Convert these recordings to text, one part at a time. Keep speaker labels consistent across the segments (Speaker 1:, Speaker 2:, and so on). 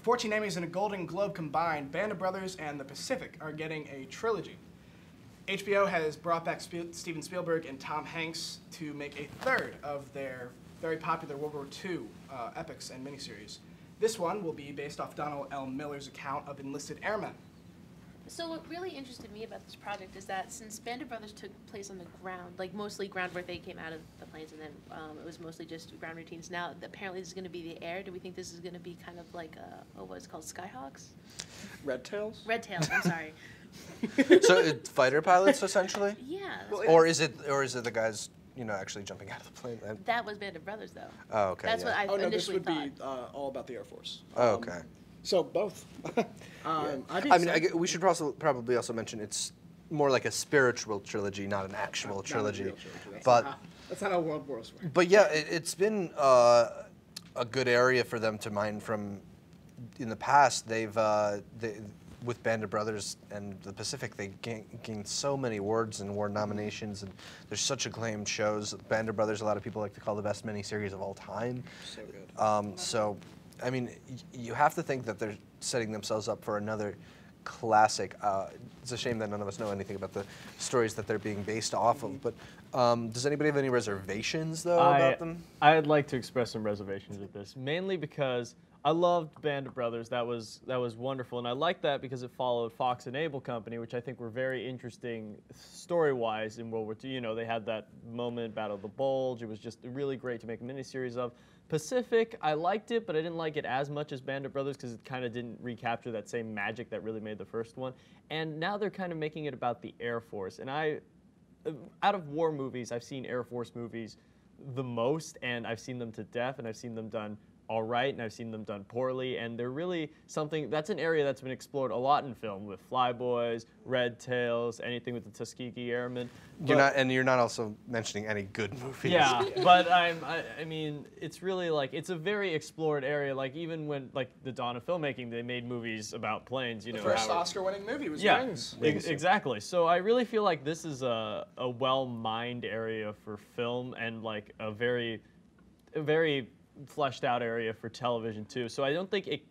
Speaker 1: 14 Emmys and a Golden Globe combined, Band of Brothers and The Pacific are getting a trilogy. HBO has brought back Steven Spielberg and Tom Hanks to make a third of their very popular World War II epics and miniseries. This one will be based off Donald L. Miller's account of enlisted airmen.
Speaker 2: So what really interested me about this project is that since Band of Brothers took place on the ground, like mostly ground where they came out of the planes and then it was mostly just ground routines, now apparently this is going to be the air. Do we think this is going to be kind of like, what is it called, Skyhawks?
Speaker 3: Red Tails?
Speaker 2: Red Tails, I'm sorry.
Speaker 4: So it's fighter pilots, essentially?
Speaker 2: Yeah.
Speaker 4: Well, or is it the guys, you know, actually jumping out of the plane?
Speaker 2: That was Band of Brothers, though.
Speaker 4: Oh, okay.
Speaker 2: That's what I initially thought.
Speaker 3: Oh, no, this would be all about the Air Force.
Speaker 4: Oh, okay.
Speaker 3: So both.
Speaker 4: We should probably also mention it's more like a spiritual trilogy, not an actual trilogy.
Speaker 3: Not a real trilogy.
Speaker 4: But
Speaker 3: that's not how World Wars work.
Speaker 4: But yeah, it's been a good area for them to mine from. In the past, with Band of Brothers and The Pacific, they gained so many awards and award nominations, and there's such acclaimed shows. Band of Brothers, a lot of people like to call the best miniseries of all time.
Speaker 3: So good.
Speaker 4: So, I mean, you have to think that they're setting themselves up for another classic. It's a shame that none of us know anything about the stories that they're being based off of, but does anybody have any reservations, though, about them?
Speaker 5: I'd like to express some reservations with this, mainly because I loved Band of Brothers. That was wonderful, and I liked that because it followed Fox and Able Company, which I think were very interesting story-wise in World War II. You know, they had that moment, Battle of the Bulge. It was just really great to make a miniseries of. Pacific, I liked it, but I didn't like it as much as Band of Brothers because it kind of didn't recapture that same magic that really made the first one. And now they're kind of making it about the Air Force. And out of war movies, I've seen Air Force movies the most, and I've seen them to death, and I've seen them done all right, and I've seen them done poorly, and they're really something, that's an area that's been explored a lot in film with Flyboys, Red Tails, anything with the Tuskegee Airmen.
Speaker 4: You're not also mentioning any good movies.
Speaker 5: Yeah, but I mean, it's really like, it's a very explored area, like even when, like the dawn of filmmaking, they made movies about planes, you know.
Speaker 1: The first Oscar-winning movie was
Speaker 5: Wings. Exactly. So I really feel like this is a well-mined area for film and like a very fleshed out area for television too. So I don't think it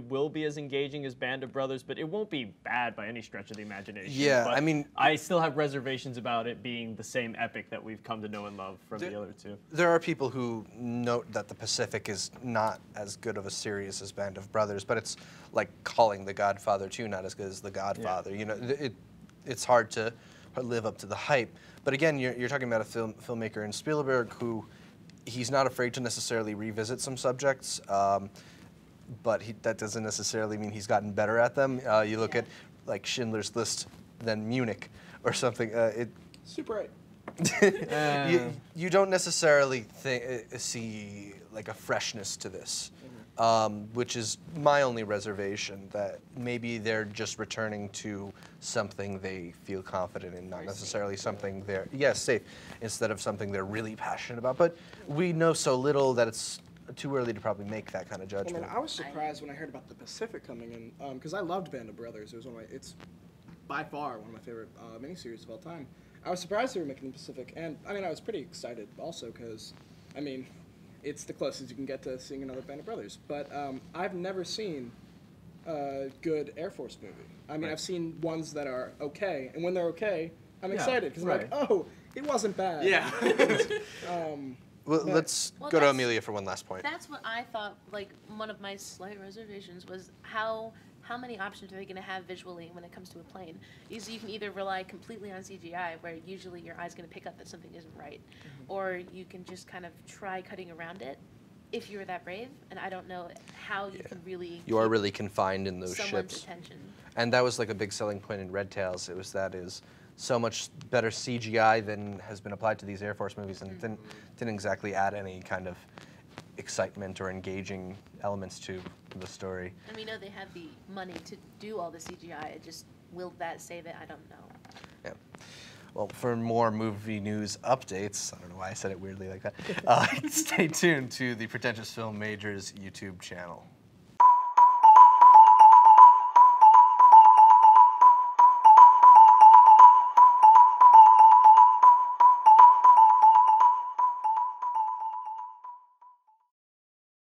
Speaker 5: will be as engaging as Band of Brothers, but it won't be bad by any stretch of the imagination.
Speaker 4: Yeah,
Speaker 5: but
Speaker 4: I mean,
Speaker 5: I still have reservations about it being the same epic that we've come to know and love from the other two.
Speaker 4: There are people who note that The Pacific is not as good of a series as Band of Brothers, but it's like calling The Godfather 2 not as good as The Godfather. Yeah. You know, it's hard to live up to the hype. But again, you're talking about a filmmaker in Spielberg who he's not afraid to necessarily revisit some subjects, but that doesn't necessarily mean he's gotten better at them. You look at like Schindler's List, then Munich, or something.
Speaker 3: Super 8.
Speaker 4: You don't necessarily see like a freshness to this, which is my only reservation, that maybe they're just returning to something they feel confident in, not necessarily something safe, instead of something they're really passionate about. But we know so little that it's too early to probably make that kind of judgment.
Speaker 3: I was surprised when I heard about The Pacific coming in, because I loved Band of Brothers. It was it's by far one of my favorite miniseries of all time. I was surprised they were making The Pacific, and I mean, I was pretty excited also because, I mean, it's the closest you can get to seeing another Band of Brothers. But I've never seen a good Air Force movie. I mean, I've seen ones that are okay, and when they're okay, I'm excited because I'm like, oh, it wasn't bad.
Speaker 1: Yeah.
Speaker 4: Let's go to Amelia for one last point.
Speaker 2: That's what I thought, like, one of my slight reservations was how many options are they going to have visually when it comes to a plane? Because you can either rely completely on CGI, where usually your eye's going to pick up that something isn't right, or you can just kind of try cutting around it if you're that brave, and I don't know how you can really...
Speaker 4: You are really confined in those
Speaker 2: someone's
Speaker 4: ships.
Speaker 2: attention.
Speaker 4: And that was like a big selling point in Red Tails. It was that is so much better CGI than has been applied to these Air Force movies, and didn't exactly add any kind of excitement or engaging elements to the story.
Speaker 2: And we know they have the money to do all the CGI. Will that save it? I don't know.
Speaker 4: Yeah. Well, for more movie news updates, I don't know why I said it weirdly like that, stay tuned to the Pretentious Film Majors YouTube channel.